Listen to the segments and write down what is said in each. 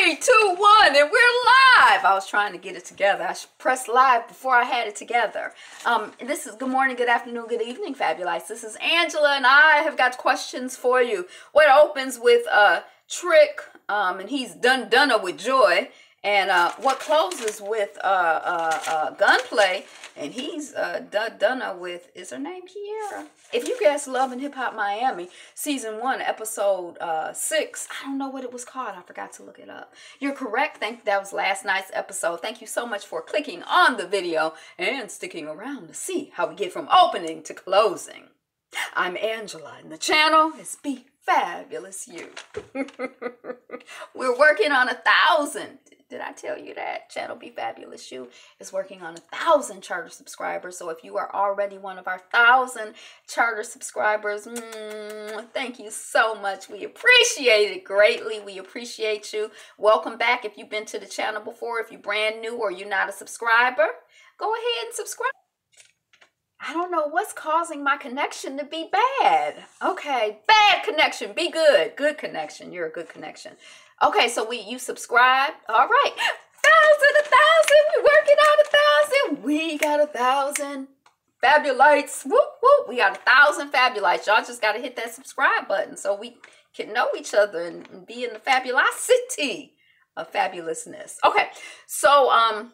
3, 2, 1, and we're live. I was trying to get it together. I pressed live before I had it together. This is good morning, good afternoon, good evening, Fabulous. This is Angela, and I have got questions for you. What opens with Trick, and he's done with joy, and what closes with gunplay, and he's done with, is her name Kiera? If you guess Love and Hip Hop Miami, season 1, episode 6, I don't know what it was called. I forgot to look it up. You're correct. That was last night's episode. Thank you so much for clicking on the video and sticking around to see how we get from opening to closing. I'm Angela, and the channel is Be Fabulous You. We're working on 1,000. Did I tell you that? Channel Be Fabulous You is working on 1,000 charter subscribers. So if you are already one of our 1,000 charter subscribers, thank you so much. We appreciate it greatly. We appreciate you. Welcome back. If you've been to the channel before, if you're brand new or you're not a subscriber, go ahead and subscribe. I don't know what's causing my connection to be bad. Okay, bad connection. Be good. Good connection. You're a good connection. Okay, so you subscribed. All right. 1,000. We're working on 1,000. We got 1,000 Fabulites. Whoop, whoop. We got 1,000 Fabulites. Y'all just got to hit that subscribe button so we can know each other and be in the fabulosity of fabulousness. Okay, so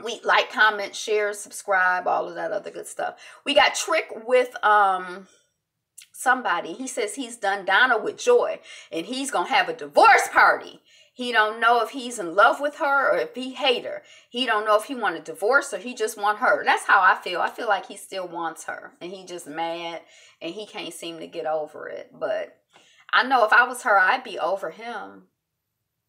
we like, comment, share, subscribe, all of that other good stuff. We got Trick with somebody. He says he's done with joy, and he's gonna have a divorce party. He don't know if he's in love with her or if he hate her. He don't know if he want a divorce or he just want her. That's how I feel. I feel like he still wants her, and he just mad, and he can't seem to get over it. But I know if I was her, I'd be over him.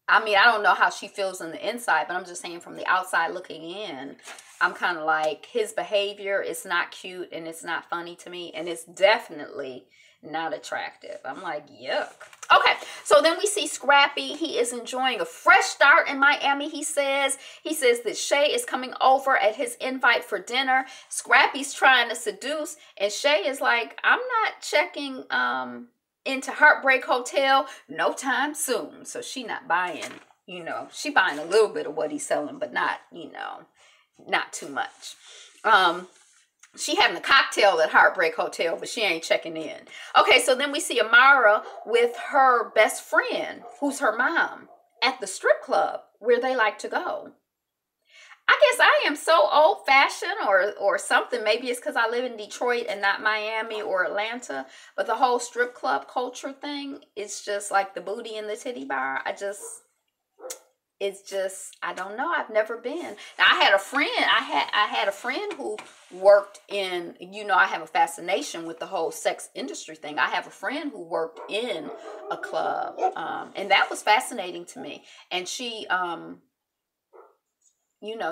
I mean, I don't know how she feels on the inside, but I'm just saying from the outside looking in, I'm kind of like, his behavior is not cute, and it's not funny to me, and it's definitely not attractive. I'm like, yuck. Okay, so then we see Scrappy. He is enjoying a fresh start in Miami, he says. He says that Shay is coming over at his invite for dinner. Scrappy's trying to seduce, and Shay is like, I'm not checking into Heartbreak Hotel no time soon. So she not buying, she buying a little bit of what he's selling, but not, not too much. She having a cocktail at Heartbreak Hotel, but she ain't checking in. Okay, so then we see Amara with her best friend, who's her mom, at the strip club where they like to go. I guess I am so old-fashioned or something. Maybe it's because I live in Detroit and not Miami or Atlanta. But the whole strip club culture thing, it's just like the booty and the titty bar. I don't know. I've never been. Now, I had a friend. I had a friend who worked in, I have a fascination with the whole sex industry thing. I have a friend who worked in a club. And that was fascinating to me. And she...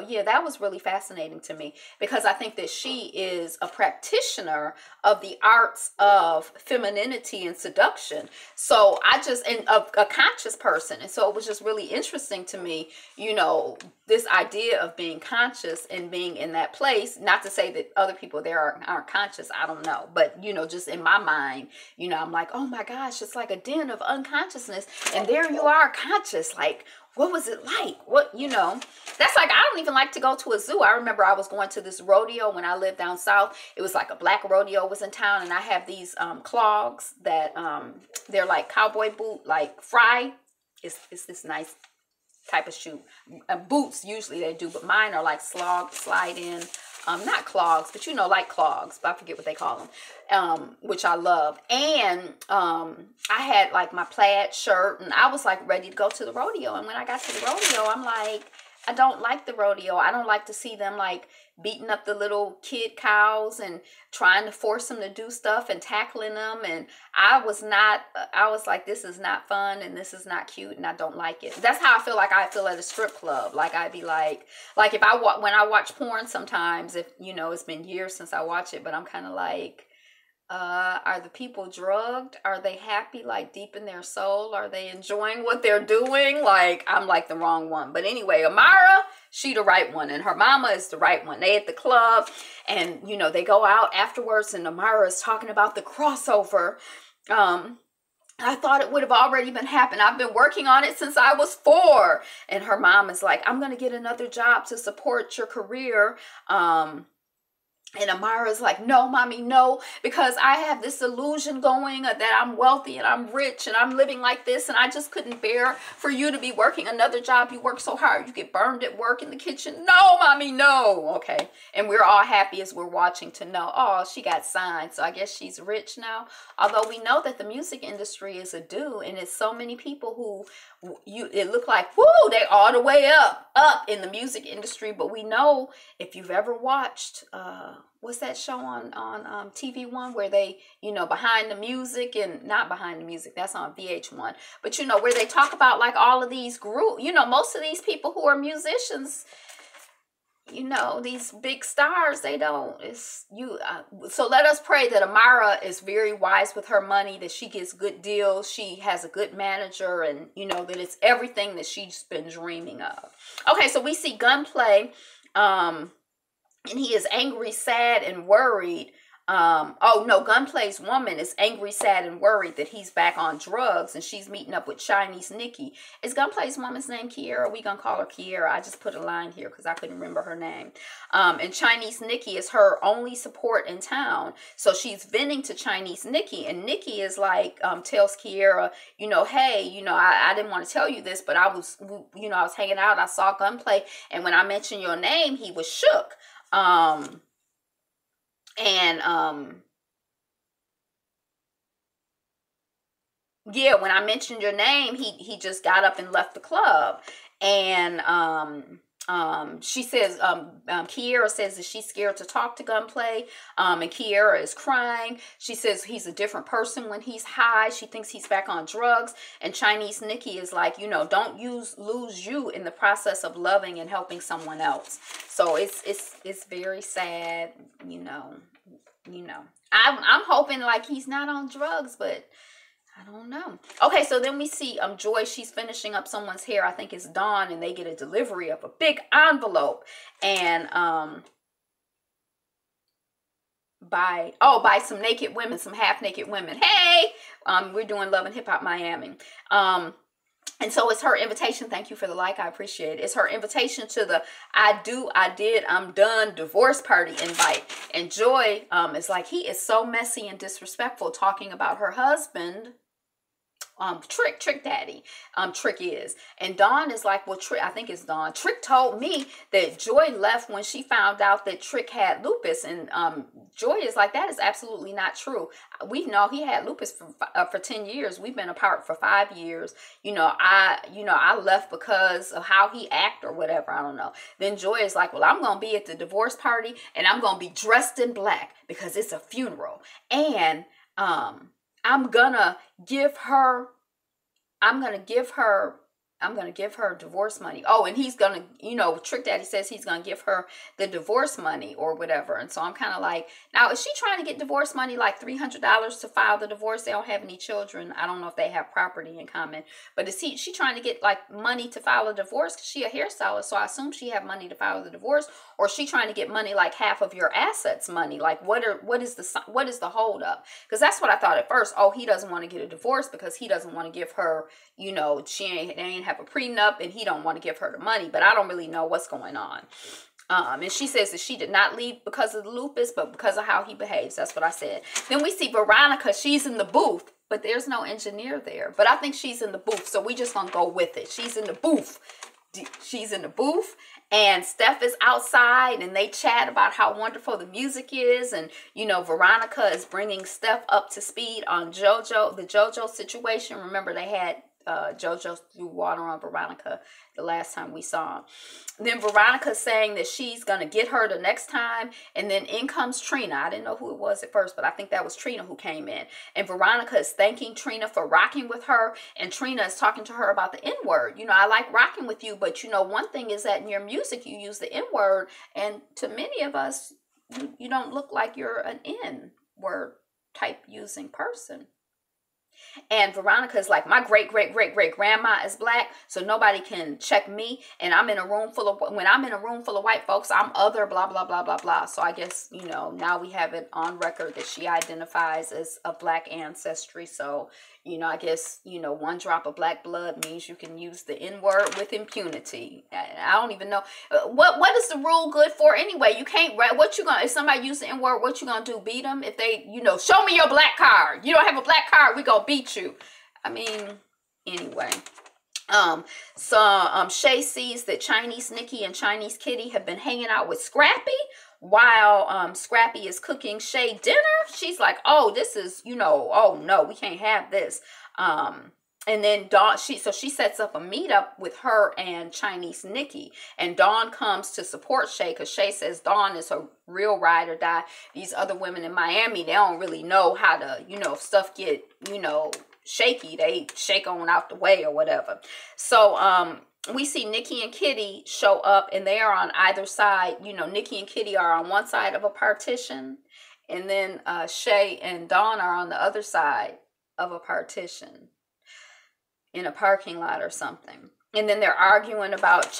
yeah, that was really fascinating to me because I think that she is a practitioner of the arts of femininity and seduction. So and a conscious person. And so it was just really interesting to me, this idea of being conscious and being in that place. Not to say that other people there aren't conscious. I don't know. But, just in my mind, I'm like, oh my gosh, it's like a den of unconsciousness. And there you are conscious, like, what was it like? That's like, I don't even like to go to a zoo. I remember I was going to this rodeo when I lived down south. It was like a black rodeo was in town, and I have these clogs that they're like cowboy boot, like Fry. It's this nice type of shoe. Boots usually they do, but mine are like slide in. Not clogs, but like clogs, but I forget what they call them, which I love. And I had like my plaid shirt, and I was like ready to go to the rodeo. And when I got to the rodeo, I'm like, I don't like the rodeo. I don't like to see them like beating up the little kid cows and trying to force them to do stuff and tackling them. And I was like, this is not fun and this is not cute and I don't like it. That's how I feel at a strip club. Like I'd be like if when I watch porn sometimes, if it's been years since I watch it, but I'm kind of like, are the people drugged? Are they happy, like deep in their soul? Are they enjoying what they're doing? Like, I'm like the wrong one. But anyway, Amara, she the right one, and her mama is the right one. They at the club, and they go out afterwards, and Amara is talking about the crossover I thought it would have already been happened. I've been working on it since I was 4. And her mom is like, I'm going to get another job to support your career. And Amara's like, no, mommy, no, because I have this illusion going that I'm wealthy and I'm rich and I'm living like this. And I just couldn't bear for you to be working another job. You work so hard. You get burned at work in the kitchen. No, mommy, no. Okay. And we're all happy as we're watching to know, oh, she got signed. So I guess she's rich now. Although we know that the music industry is a do. And it's so many people who it looked like, whoo, they all the way up in the music industry. But we know, if you've ever watched, what's that show on TV1 where they, behind the music, and not behind the music, that's on VH1, but where they talk about like all of these groups, most of these people who are musicians, these big stars, they don't, so let us pray that Amara is very wise with her money, that she gets good deals, she has a good manager, and that it's everything that she's been dreaming of. Okay, so we see Gunplay, and he is angry, sad, and worried. Gunplay's woman is angry, sad, and worried that he's back on drugs, and she's meeting up with Chinese Nikki. Is Gunplay's woman's name Kiera? We gonna call her Kiera. I just put a line here because I couldn't remember her name. And Chinese Nikki is her only support in town. So she's venting to Chinese Nikki, and Nikki is like, tells Kiera, hey, I didn't want to tell you this, but I was hanging out. I saw Gunplay, and when I mentioned your name, he was shook. When I mentioned your name, he just got up and left the club. And she says, Kiera says that she's scared to talk to Gunplay, and Kiera is crying. She says he's a different person when he's high. She thinks he's back on drugs. And Chinese Nikki is like, don't lose you in the process of loving and helping someone else. So it's very sad, I'm hoping like he's not on drugs, but I don't know. Okay, so then we see Joy. She's finishing up someone's hair. I think it's Dawn, and they get a delivery of a big envelope, and by some naked women, some half naked women. Hey, we're doing Love and Hip Hop Miami. And so it's her invitation. Thank you for the like. I appreciate it. It's her invitation to the I did, I'm done divorce party invite. And Joy is like, he is so messy and disrespectful, talking about her husband, Trick Daddy, Trick is. And Dawn is like, well, Trick, I think it's Dawn. Trick told me that Joy left when she found out that Trick had lupus. And Joy is like, that is absolutely not true. We know he had lupus for 10 years. We've been apart for 5 years. I left because of how he act or whatever. I don't know. Then Joy is like, well, I'm going to be at the divorce party, and I'm going to be dressed in black because it's a funeral. And I'm gonna give her divorce money. Oh, and he's gonna, Trick Daddy says he's gonna give her the divorce money or whatever. And so I'm kind of like, now is she trying to get divorce money, like $300 to file the divorce? They don't have any children. I don't know if they have property in common, but is she trying to get like money to file a divorce? Cause she a hairstylist, so I assume she have money to file the divorce. Or is she trying to get money, like half of your assets money? Like what is the hold up? Because that's what I thought at first. Oh, he doesn't want to get a divorce because he doesn't want to give her, they ain't have a prenup, and he don't want to give her the money. But I don't really know what's going on. And she says that she did not leave because of the lupus, but because of how he behaves. That's what I said. Then we see Veronica. She's in the booth, but there's no engineer there. But I think she's in the booth, so we just gonna go with it. She's in the booth. She's in the booth, and Steph is outside, and they chat about how wonderful the music is. And Veronica is bringing Steph up to speed on the JoJo situation. Remember, they had JoJo threw water on Veronica the last time we saw him. Then Veronica's saying that she's going to get her the next time. And then in comes Trina. I didn't know who it was at first, but I think that was Trina who came in. And Veronica is thanking Trina for rocking with her. And Trina is talking to her about the N-word. I like rocking with you, but one thing is that in your music, you use the N-word. And to many of us, you don't look like you're an N-word type using person. And Veronica is like, my great grandma is black, so nobody can check me. And when I'm in a room full of white folks, I'm other blah blah blah blah blah. So I guess now we have it on record that she identifies as a black ancestry. So You know, I guess, you know, 1 drop of black blood means you can use the N-word with impunity. I don't even know. What is the rule good for anyway? You can't, what you gonna, if somebody use the N-word, what you gonna do? Beat them? If they, you know, show me your black card. You don't have a black card, we gonna beat you. I mean, anyway. Shay sees that Chinese Nikki and Chinese Kitty have been hanging out with Scrappy while Scrappy is cooking Shay dinner. She's like, oh, this is, you know, oh no, we can't have this. And then Dawn, she sets up a meetup with her and Chinese Nikki, and Dawn comes to support Shay because Shay says Dawn is her real ride or die. These other women in Miami, they don't really know how to, you know, if stuff get, you know, shaky, they shake on out the way or whatever. So we see Nikki and Kitty show up, and they are on either side. You know, Nikki and Kitty are on one side of a partition, and then Shay and Dawn are on the other side of a partition in a parking lot or something. And then they're arguing about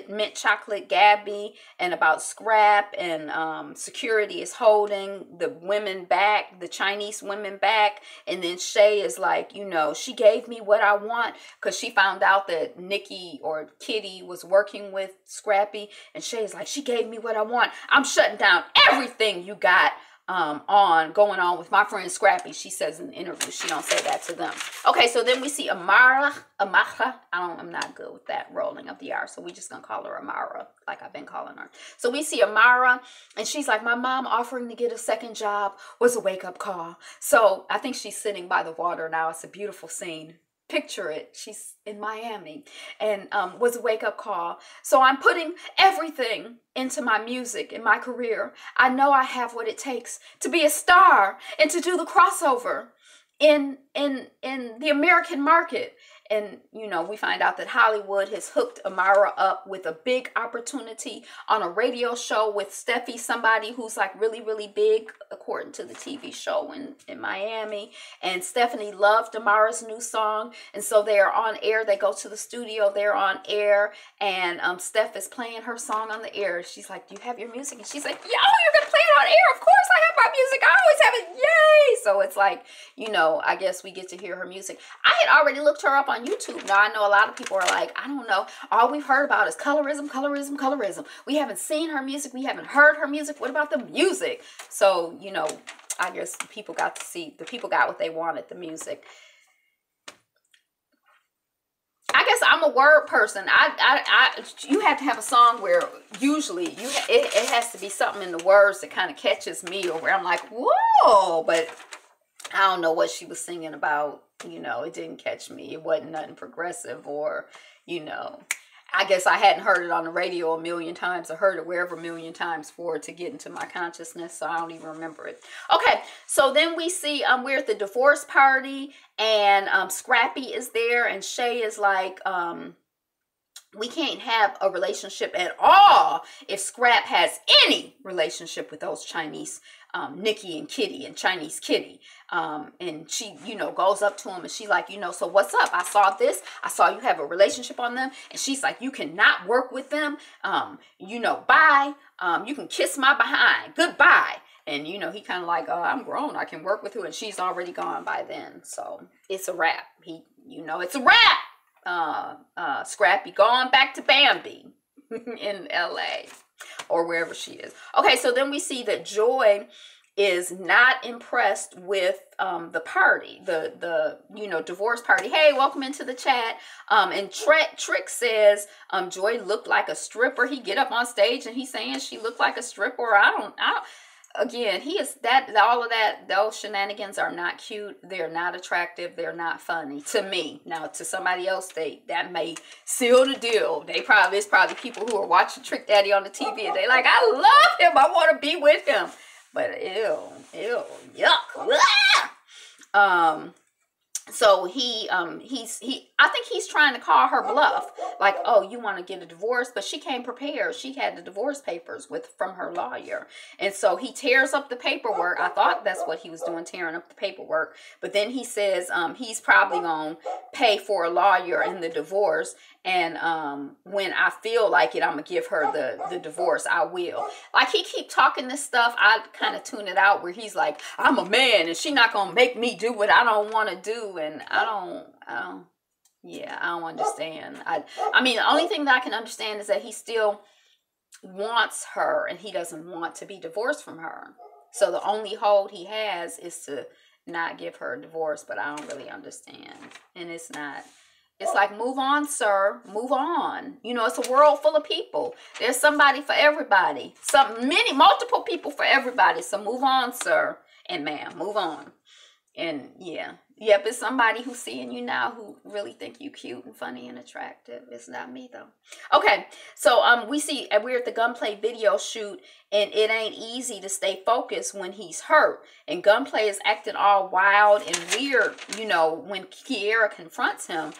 mint chocolate Gabby, and about Scrap, and security is holding the women back, the Chinese women back. And then Shay is like, you know, she gave me what I want, because she found out that Nikki or Kitty was working with Scrappy. And Shay is like, she gave me what I want. I'm shutting down everything you got going on with my friend Scrappy. She says in the interview. She don't say that to them. Okay, so then we see Amara. I'm not good with that rolling of the R, so we just gonna call her Amara, like I've been calling her. So we see Amara, and she's like, my mom offering to get a second job was a wake-up call. So I think she's sitting by the water now. It's a beautiful scene. Picture it. She's in Miami, and was a wake-up call. So I'm putting everything into my music and my career. I know I have what it takes to be a star and to do the crossover in the American market. And, you know, we find out that Hollywood has hooked Amara up with a big opportunity on a radio show with Steffi, somebody who's like really, really big, according to the TV show in Miami. And Stephanie loved Amara's new song. And so they are on air. They go to the studio. They're on air. And Steph is playing her song on the air. She's like, do you have your music? And she's like, yo, you're going to play it on air? Of course I have my music. I always have it. Yay! So it's like, you know, I guess we get to hear her music. I had already looked her up on YouTube. Now, I know a lot of people are like, I don't know. All we've heard about is colorism, colorism, colorism. We haven't seen her music. We haven't heard her music. What about the music? So, you know, I guess the people got what they wanted, the music. I guess I'm a word person. You have to have a song where usually it has to be something in the words that kind of catches me, or where I'm like, whoa, but I don't know what she was singing about. You know, it didn't catch me. It wasn't nothing progressive, or, you know, I guess I hadn't heard it on the radio a million times. I heard it wherever a million times for it to get into my consciousness, so I don't even remember it. Okay, so then we see we're at the divorce party, and Scrappy is there, and Shay is like, we can't have a relationship at all if Scrap has any relationship with those Chinese Nikki and Kitty and Chinese Kitty. And she, you know, goes up to him, and she's like, you know, so what's up? I saw this. I saw you have a relationship on them. And she's like, you cannot work with them. You know, bye. You can kiss my behind. Goodbye. And, you know, he kind of like, I'm grown. I can work with you. And she's already gone by then. So it's a wrap. You know, it's a wrap. Scrappy going back to Bambi in LA or wherever she is. Okay, so then we see that Joy is not impressed with the party, the you know, divorce party. Hey, welcome into the chat. And Trick says Joy looked like a stripper. He get up on stage and he's saying she looked like a stripper. Again, all of that, those shenanigans are not cute. They're not attractive. They're not funny to me. Now, to somebody else, that may seal the deal. It's probably people who are watching Trick Daddy on the TV, and they like, I love him. I want to be with him. But ew, yuck. So I think he's trying to call her bluff, like, oh, you want to get a divorce, but she came prepared. She had the divorce papers from her lawyer, and so he tears up the paperwork. I thought that's what he was doing, tearing up the paperwork. But then he says he's probably gonna pay for a lawyer in the divorce, and when I feel like it, I'm gonna give her the divorce. I will. Like, he keep talking this stuff. I kind of tune it out where he's like, I'm a man, and she not gonna make me do what I don't want to do. too, and yeah, I don't understand. I mean, the only thing that I can understand is that he still wants her and he doesn't want to be divorced from her. So the only hold he has is to not give her a divorce, but I don't really understand. And it's like, move on, sir. Move on. You know, it's a world full of people. There's somebody for everybody. Multiple people for everybody. So move on, sir. And ma'am, move on. And yeah. Yep, it's somebody who's seeing you now who really think you cute and funny and attractive. It's not me though. Okay, so we're at the Gunplay video shoot, and it ain't easy to stay focused when he's hurt. And Gunplay is acting all wild and weird, you know, when Kiera confronts him.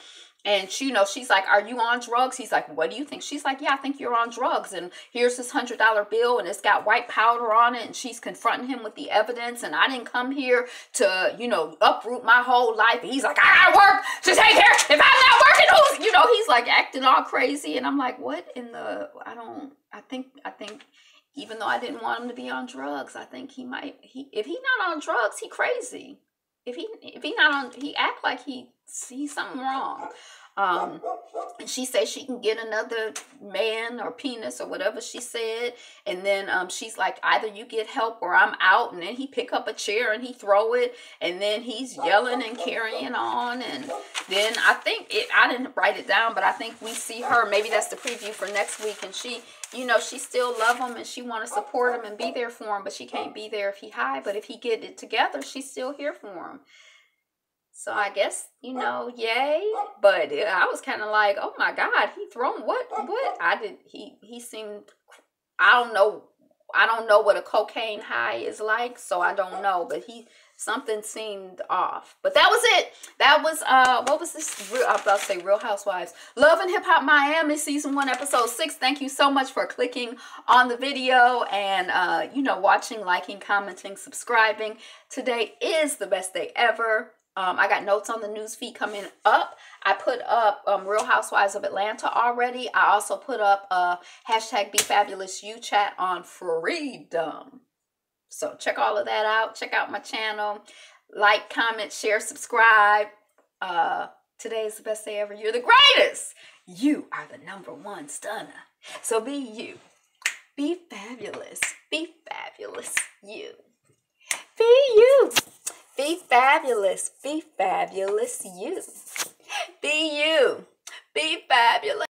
And you know, she's like, "Are you on drugs?" He's like, "What do you think?" She's like, "Yeah, I think you're on drugs. And here's this $100 bill, and it's got white powder on it." And she's confronting him with the evidence. And I didn't come here to, you know, uproot my whole life. And he's like, "I gotta work to take care. If I'm not working, who's?" You know, he's like acting all crazy. And I'm like, what in the? I think. Even though I didn't want him to be on drugs, I think if he's not on drugs, he crazy. If he not on, he act like he's something wrong. And she says she can get another man or penis or whatever she said. And then she's like, either you get help or I'm out. And then he pick up a chair and he throw it. And then he's yelling and carrying on. And then I didn't write it down, but I think we see her. Maybe that's the preview for next week. And she, you know, she still love him and she want to support him and be there for him. But she can't be there if he high. But if he get it together, she's still here for him. So I guess, you know, yay. But I was kind of like, oh my God, he thrown what? He seemed, I don't know what a cocaine high is like, so I don't know, but something seemed off. But that was it. That was, what was this? I was about to say Real Housewives. Love and Hip Hop Miami, Season 1, Episode 6. Thank you so much for clicking on the video and, you know, watching, liking, commenting, subscribing. Today is the best day ever. I got notes on the news feed coming up. I put up Real Housewives of Atlanta already. I also put up hashtag BeFabulousYou chat on freedom. So check all of that out. Check out my channel. Like, comment, share, subscribe. Today is the best day ever. You're the greatest. You are the #1 stunner. So be you. Be fabulous. Be fabulous. You. Be you. Be fabulous. Be fabulous. You. Be you. Be fabulous.